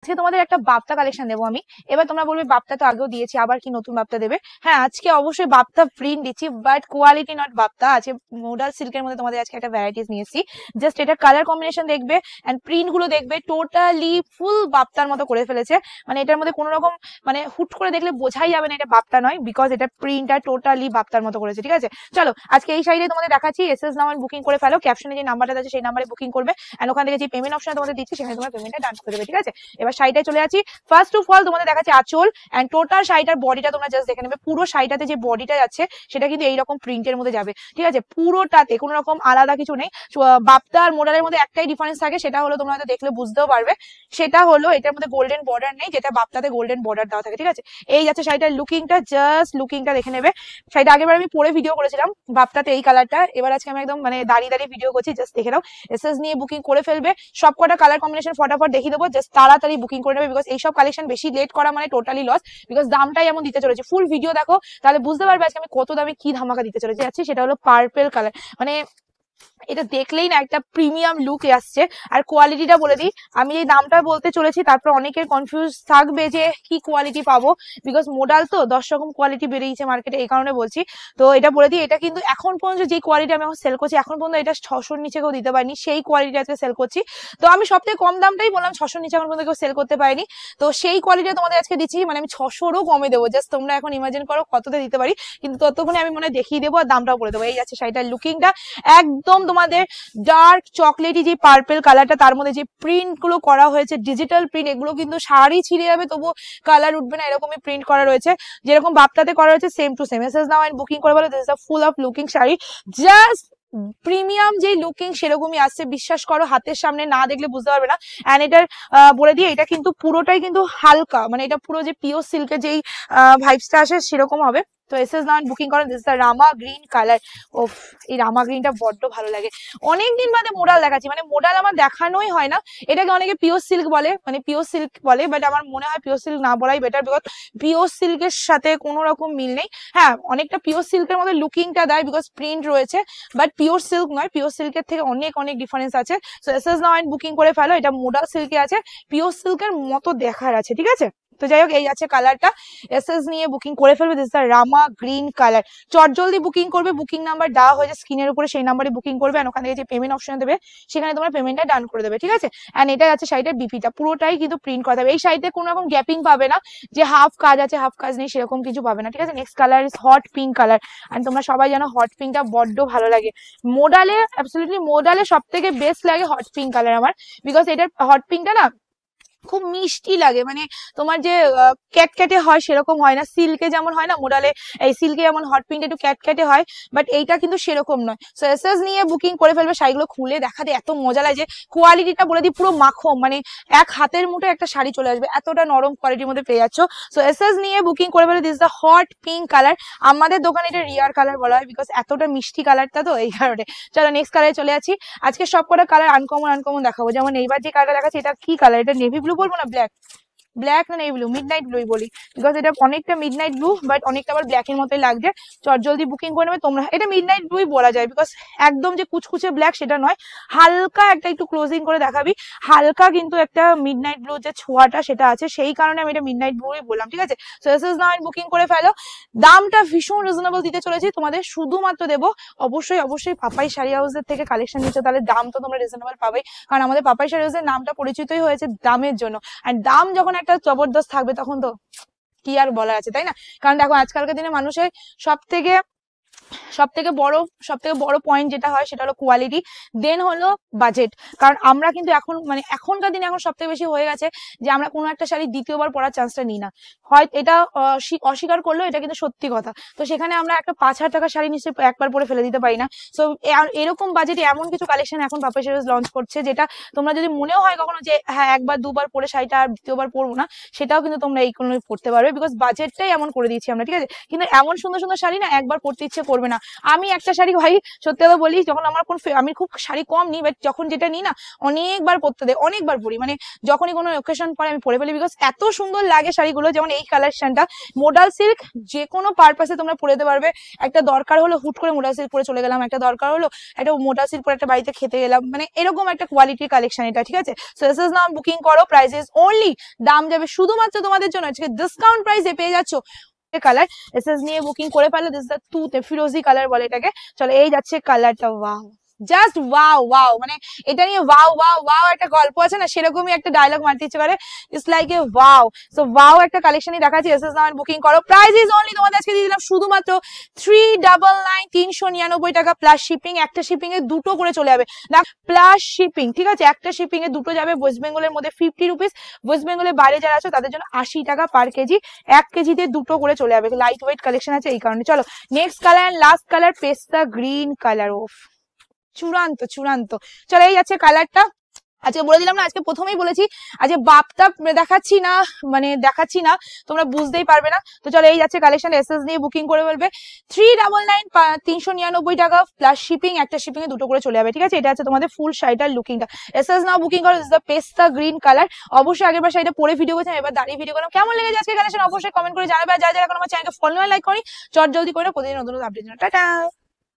আজকে তোমাদের একটা বাপ্তা কালেকশন দেবো আমি। এবার তোমরা বলবে বাপ্তা তো আগেও দিয়েছি, আবার কি নতুন বাপ্তা দেবে? হ্যাঁ, আজকে অবশ্যই বাপ্তা প্রিন্ট দিচ্ছি, বাট কোয়ালিটি নট বাপ্তা। আছে মোডাল সিল্কের মধ্যে তোমাদের আজকে একটা ভ্যারাইটিস নিয়েছি। জাস্ট এটা কালার কম্বিনেশন দেখবে এন্ড প্রিন্ট গুলো দেখবে, টোটালি ফুল বাপ্তার মতো করে ফেলেছে। মানে এটার মধ্যে কোনো রকম মানে হুট করে দেখলে বোঝাই যাবে না এটা বাপ্তা নয়, বিকজ এটা প্রিন্টটা টোটালি বাপ্তার মতো করেছে। ঠিক আছে, চলো আজকে এই সাইডে তোমাদের দেখাচ্ছি। এসএস নাম্বার বুকিং করে ফেলো, ক্যাপশনে যে নাম্বারটা আছে সেই নাম্বারে বুকিং করবে এন্ড ওখান থেকে যে পেমেন্ট অপশন তোমাদের দিচ্ছি সেখানে তোমরা পেমেন্টটা ডান করে দেবে। ঠিক আছে, এবার শাড়িটায় চলে যাচ্ছি। ফার্স্ট অফ অল তোমাদের দেখাচ্ছি আঁচল এন্ড টোটাল শাড়িটার বডিটা তোমরা জাস্ট দেখে নেবে। পুরো শাড়িটাতে যে বডিটা যাচ্ছে সেটা কিন্তু এইরকম প্রিন্টের মধ্যে যাবে। ঠিক আছে, পুরোটাতে কোনো রকম আলাদা কিছু নেই। বাপ্তা আর মোডালের মধ্যে একটাই ডিফারেন্স থাকে, সেটা হলো তোমরা হয়তো দেখলে বুঝতেও পারবে, সেটা হলো এটার মধ্যে গোল্ডেন বর্ডার নেই, যেটা বাপ্তাতে গোল্ডেন বর্ডার দেওয়া থাকে। ঠিক আছে, এই যাচ্ছে শাড়িটার লুকিংটা, জাস্ট লুকিংটা দেখে নেবে। শাড়িটা আগেবার আমি পরে ভিডিও করেছিলাম বাপ্তাতে এই কালারটা, এবার আজকে আমি একদম মানে দাঁড়িয়ে দাঁড়িয়ে ভিডিও করছি, জাস্ট দেখে নাও। এসএস নিয়ে বুকিং করে ফেলবে, সবকটা কালার কম্বিনেশন ফটাফট দেখিয়ে দেবো, জাস্ট তাড়াতাড়ি বুকিং করে নেবে, বিকজ এইসব কালেকশন বেশি লেট করা মানে টোটালি লস, বিকজ দামটাই এমন দিতে চলেছে। ফুল ভিডিও দেখো তাহলে বুঝতে পারবে আজকে আমি কত দামে কি ধামাকা দিতে চলেছি। যাচ্ছি সেটা হলো পার্পেল কালার, মানে এটা দেখলেই না একটা প্রিমিয়াম লুক আসছে। আর কোয়ালিটিটা বলে দিই, আমি এই দামটা বলতে চলেছি তারপর অনেকের কনফিউজ থাকবে যে কি কোয়ালিটি পাবো, বিকজ মোডাল তো 10 রকম কোয়ালিটি বেরিয়েছে মার্কেটে, এই কারণে বলছি। তো এটা বলে দিই, এটা কিন্তু এখন পর্যন্ত যে কোয়ালিটি আমি এখন সেল করছি, এখন পর্যন্ত এটা 600-র নিচে কেউ দিতে পারিনি, সেই কোয়ালিটি আজকে সেল করছি। তো আমি সব থেকে কম দামটাই বললাম, 600-র নিচে এখন পর্যন্ত কেউ সেল করতে পারেনি, তো সেই কোয়ালিটি তোমাদের আজকে দিচ্ছি। মানে আমি 600-রও কমে দেবো, জাস্ট তোমরা এখন ইমাজিন করো কততে দিতে পারি, কিন্তু ততক্ষণে আমি মনে দেখিয়ে দেবো আর দামটাও বলে দেবো। এই যাচ্ছে শাড়িটার লুকিংটা, একদম তোমাদের ডার্ক চকলেটি যে পার্পেল কালারটা, তার মধ্যে যে প্রিন্ট গুলো করা হয়েছে ডিজিটাল প্রিন্ট, এগুলো কিন্তু শাড়ি ছিঁড়ে যাবে তবু কালার উঠবে না, এরকমই প্রিন্ট করা রয়েছে, যেরকম বাপ্তাতে করা রয়েছে সেম টু সেম। এসএস নাও এন্ড বুকিং করে বলো, this is a full of looking sari, just premium যে লুকিং সেরকমই আসছে, বিশ্বাস করো হাতের সামনে না দেখলে বুঝতে পারবে না। এন্ড এটার বলে দিয়ে এটা কিন্তু পুরোটাই কিন্তু হালকা, মানে এটা পুরো যে পিওর সিল্কের যেই ভাইবসটা আসে সেরকম হবে। তো এসএস নাও বুকিং করেন, this the Rama green colour. ওফ, এই রামা গ্রিনটা বড্ড ভালো লাগে। অনেকদিন বাদে মোডাল দেখাচ্ছি, মানে মোডাল আমার দেখানোই হয় না, এটাকে অনেকে পিওর সিল্ক বলে, মানে পিওর সিল্ক বলে, বাট আমার মনে হয় পিওর সিল্ক না বলাই বেটার, বিকজ পিওর সিল্কের সাথে কোনো রকম মিল নেই। হ্যাঁ, অনেকটা পিওর সিল্কের মধ্যে লুকিংটা দেয় বিকজ প্রিন্ট রয়েছে, বাট পিওর সিল্ক নয়, পিওর সিল্কের থেকে অনেক অনেক ডিফারেন্স আছে। সো এসএস নাও বুকিং করে ফেলো, এটা মোডাল সিল্কে আছে, পিওর সিল্কের মতো দেখার আছে। ঠিক আছে, তো যাই হোক এই আছে কালারটা, এসএস নিয়ে বুকিং করে ফেলবে, this the Rama green colour. চটজলদি বুকিং করবে, বুকিং নাম্বার দেওয়া হয়েছে স্ক্রিনের উপরে, সেই নাম্বারে বুকিং করবে আর ওখান থেকে যে পেমেন্ট অপশন দেবে সেখানে তোমরা পেমেন্টটা ডান করে দেবে। ঠিক আছে, এন্ড এটা আছে শাড়িটার বিপিটা, পুরোটাই কিন্তু প্রিন্ট করা হবে। এই শাড়িতে কোনো রকম গ্যাপিং পাবে না, যে হাফ কাজ আছে হাফ কাজ নেই সেরকম কিছু পাবে না। ঠিক আছে, next colour is hot pink colour, and তোমরা সবাই জানো হট পিঙ্কটা বড্ড ভালো লাগে মোডালে, অ্যাবসলিউটলি মোডালে সব থেকে বেস্ট লাগে হট পিঙ্ক কালার আমার, বিকজ এটার হট পিঙ্কটা না খুব মিষ্টি লাগে, মানে তোমার যে ক্যাটক্যাটে হয় সেরকম হয় না, সিল্কে যেমন হয় না মোডালে, এই সিল্কে যেমন হট পিঙ্ক একটু ক্যাটক্যাটে হয়, বাট এইটা কিন্তু সেরকম নয়। সো এসএস নিয়ে বুকিং করে ফেলবে, শাড়িগুলো খুলে দেখাতে এত মজা লাগে, কোয়ালিটিটা বলে দিই পুরো মাখন, মানে এক হাতের মুঠে একটা শাড়ি চলে আসবে, এতটা নরম কোয়ালিটির মধ্যে পেয়ে যাচ্ছ। সো এসএস নিয়ে বুকিং করে ফেলে, this the hot pink colour, আমাদের দোকানে এটা রিয়ার কালার বলা হয় বিকজ এতটা মিষ্টি কালারটা, তো এই কারণে। চলো নেক্সট কালারে চলে যাচ্ছি। আজকে সবকটা কালার আনকমন আনকমন দেখাবো, যেমন এইবার যে কালারটা দেখাচ্ছি এটা কি কালার, এটা নেভি ব্লু বলবো না ব্ল্যাক, ব্ল্যাক না নেভি ব্লু, মিডনাইট ব্লুই বলি, বিকজ এটা অনেকটা মিডনাইট ব্লু বাট অনেকটা আবার ব্ল্যাক এর মতোই লাগছে। চটজলদি বুকিং করে নেবে তোমরা, এটা মিডনাইট ব্লুই বলা যায় বিকজ একদম যে কুচকুচে ব্ল্যাক সেটা নয়, হালকা একটা একটু ক্লোজিং করে দেখাবি, হালকা কিন্তু একটা মিডনাইট ব্লু যে ছোঁয়াটা সেটা আছে, সেই কারণে আমি এটা মিডনাইট ব্লুই বললাম। ঠিক আছে, সো এসএস নাও বুকিং করে ফেলো। দামটা ভীষণ রিজনেবল দিতে চলেছি তোমাদের, শুধুমাত্র দেবো অবশ্যই অবশ্যই পাপাই শাড়ি হাউসের থেকে কালেকশন নিচ্ছ তাহলে দাম তো তোমরা রিজনেবল পাবেই, কারণ আমাদের পাপাই শাড়ি হাউসের নামটা পরিচিতই হয়েছে দামের জন্য, আর দাম যখন একটা জবরদস্ত থাকবে তখন তো কি আর বলার আছে, তাই না? কারণ দেখো আজকালকার দিনে মানুষের সব থেকে বড় পয়েন্ট যেটা হয় সেটা হলো কোয়ালিটি, দেন হলো বাজেট। কারণ আমরা কিন্তু এখন মানে এখনকার দিনে এখন সব থেকে বেশি হয়ে গেছে যে আমরা কোনো একটা শাড়ি দ্বিতীয়বার পরার চান্সটা নিই না, হয় এটা অস্বীকার করলেও এটা কিন্তু সত্যি কথা। তো সেখানে আমরা একটা 5,000 টাকার শাড়ি নিশ্চয়ই একবার পরে ফেলে দিতে পারি না। সো এরকম বাজেটে এমন কিছু কালেকশন এখন পাপাই শাড়ি লঞ্চ করছে, যেটা তোমরা যদি মনেও হয় কখনো যে হ্যাঁ একবার দুবার পরে শাড়িটা আর দ্বিতীয়বার পরবো না, সেটাও কিন্তু তোমরা এই কোনো পড়তে পারবে, বিকজ বাজেটটাই এমন করে দিচ্ছি আমরা। ঠিক আছে, কিন্তু এমন সুন্দর সুন্দর শাড়ি না একবার পরতে ইচ্ছে করবে পরবে না। আমি একটা শাড়ি ভাই সত্যি কথা বলি, যখন আমার আমি খুব শাড়ি কম নিই, বাট যখন যেটা নিই না অনেকবার পরতে দেয়, অনেকবার পরি, মানে যখনই কোনো ওকেশন পরে আমি পরে ফেলি, বিকজ এত সুন্দর লাগে শাড়িগুলো। যেমন এই কালেকশনটা মোডাল সিল্ক, যে কোনো পারপাসে তোমরা পরে পারবে। একটা দরকার হলো হুট করে মোডাল সিল্ক পরে চলে গেলাম, একটা দরকার হলো একটা মোডাল সিল্ক পরে একটা বাড়িতে খেতে গেলাম, মানে এরকম একটা কোয়ালিটির কালেকশন এটা, ঠিক আছে। So this is now booking করো, প্রাইসেস অনলি, দাম যাবে শুধুমাত্র তোমাদের জন্য আজকে ডিসকাউন্ট প্রাইসে পেয়ে যাচ্ছ কালার। এসএস নিয়ে বুকিং করে ফেলো, দিস ইজ দ্য টুতে ফিরোজি কালার বলে এটাকে। চলো এই যাচ্ছে কালারটা, ওয়াও, জাস্ট ওয়াও ওয়াও, মানে এটা নিয়ে ওয়াও ওয়াও ওয়াও একটা গল্প আছে না, সেরকমই একটা ডায়লগ মারতে ইচ্ছে করে, it's like a wow. So wow একটা কালেকশনই দেখাচ্ছি, এসএস নাও বুকিং করো, প্রাইস ইজ অনলি তোমাদের আজকে দিয়ে দিলাম শুধুমাত্র 399, 399 টাকা প্লাস শিপিং। একটা শিপিং এ দুটো করে চলে যাবে না, প্লাস শিপিং, ঠিক আছে। একটা শিপিং এ দুটো যাবে, ওয়েস্ট বেঙ্গলের মধ্যে 50 রুপিস, ওয়েস্ট বেঙ্গলের বাইরে যারা আছে তাদের জন্য 80 টাকা পার কেজি। 1 কেজিতে দুটো করে চলে যাবে, লাইট ওয়েট কালেকশন আছে এই কারণে। চলো next colour and last colour, পেস্তা গ্রিন কালার, ওফ চূড়ান্ত চূড়ান্ত। চলো এই যাচ্ছে কালারটা। আজকে বলে দিলাম না, আজকে প্রথমেই বলেছি আজকে বাপটা দেখাচ্ছি না, মানে দেখাচ্ছি না, তোমরা বুঝতেই পারবে না। তো চলো এই যাচ্ছে কালেকশন, এসএস নিয়ে বুকিং করে বলবে 399, 399 টাকা প্লাস শিপিং। একটা শিপিং এ দুটো করে চলে যাবে, ঠিক আছে। এটা আছে তোমাদের ফুল শাড়িটার লুকিংটা, এসএস নাও বুকিং করো, দিস ইজ দ্য পেস্তা গ্রিন কালার। অবশ্যই আগেরবার শাড়িটা পরে ভিডিও করেছিলাম, এবার দাঁড়িয়ে ভিডিও করলাম। কেমন লেগেছে আজকে কালেকশন অবশ্যই কমেন্ট করে জানাবে, আর যারা যারা এখন আমার চ্যানেলকে ফলো লাইক করি চট জলদি করে প্রতিদিন নতুন আপডেট জন্য। টাটা।